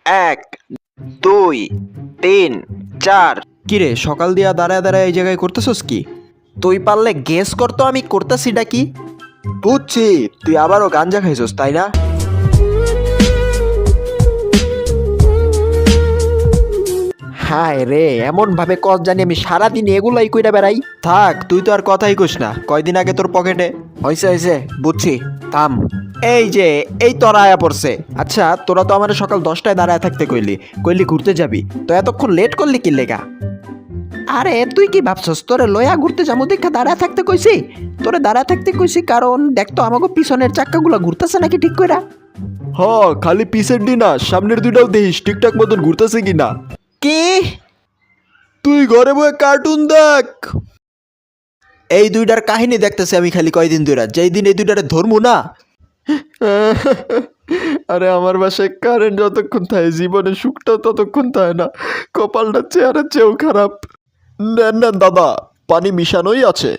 এক, দুই, তিন, চার। কিরে সকাল দিয়া দাঁড়ায় দাঁড়ায় এই জায়গায় করতেছস কি? তুই পারলে গেস করতো আমি করতেছিটা কি? বুঝছি, তুই আবারও গাঞ্জা খাইছস তাই না? হায় রে, এমন ভাবে কস জানি আমি সারাদিন এগুলাই কইরা বেড়াই। থাক, তুই তো আর কথাই কইস না। কয়দিন আগে তোর পকেটে হয়েছে হয়েছে, বুঝছি, থাম। এই যে এই তোরা আয়া পড়ছে। আচ্ছা, তোরা তো আমার সকাল 10টায় দাঁড়ায় থাকতে কইলি ঘুরতে যাবি, তো এতক্ষণ লেট করলি কি লেগা? আরে তুই কি ভাবছস তোরে লয়া ঘুরতে যাবো দেখা দাঁড়ায় থাকতে কইছি? তোরে দাঁড়ায় থাকতে কইছি কারণ দেখতো আমাকে পিছনের চাক্কাগুলো ঘুরতেছে নাকি ঠিক কইরা। হ, খালি পিছের ডি না, সামনের দুইটাও দেখিস ঠিকঠাক মতন ঘুরতেছে কিনা। কি? তুই ঘরে বসে কার্টুন দেখ। এই দুইটার কাহিনী দেখতেছি আমি খালি কয়দিন ধরে, যেই দিন এই দুইটারে ধরমু না। আরে আমার বাসায় কারেন্ট যতক্ষণ থাকে জীবনে সুখটাও ততক্ষণ থাকে না। কপালটা চেহারা চেয়েও খারাপ। নেন নেন দাদা, পানি মিশানোই আছে।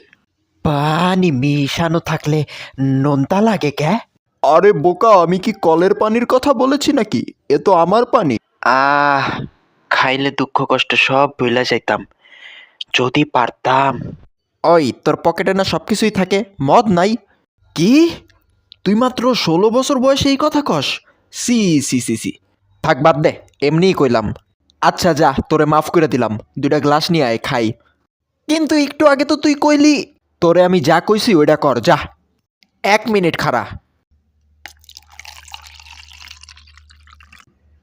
পানি মিশানো থাকলে নোনতা লাগে কে? আরে বোকা, আমি কি কলের পানির কথা বলেছি নাকি? এ তো আমার পানি। খাইলে দুঃখ কষ্ট সব ভুলা যাইতাম যদি পারতাম। ওই তোর পকেটে না সবকিছুই থাকে, মদ নাই? কি? তুই মাত্র 16 বছর বয়সে এই কথা কস? সি সি সি সি। থাক বাদ দে, এমনিই কইলাম। আচ্ছা যা, তোরে মাফ করে দিলাম। দুইটা গ্লাস নিয়ে আয়, খাই। কিন্তু একটু আগে তো তুই কইলি। তোরে আমি যা কইছি ওইটা কর, যা। 1 মিনিট খাড়া।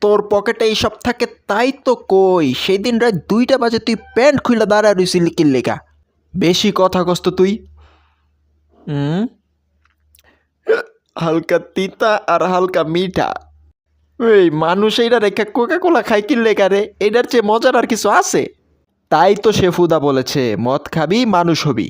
তোর পকেটে এইসব থাকে তাই তো কই, সেদিন রাত 2টা বাজে তুই প্যান্ট খুইলা দাঁড়ায় রইছিলি কি লেগা? বেশি কথা কস তো তুই। হালকা তিতা আর হালকা মিঠা। এই মানুষ এইটা রেখা কোকা কোলা খাই কি লেগা রে? এটার চেয়ে মজার আর কিছু আছে? তাই তো শেফুদা বলেছে, মদ খাবি মানুষ হবি।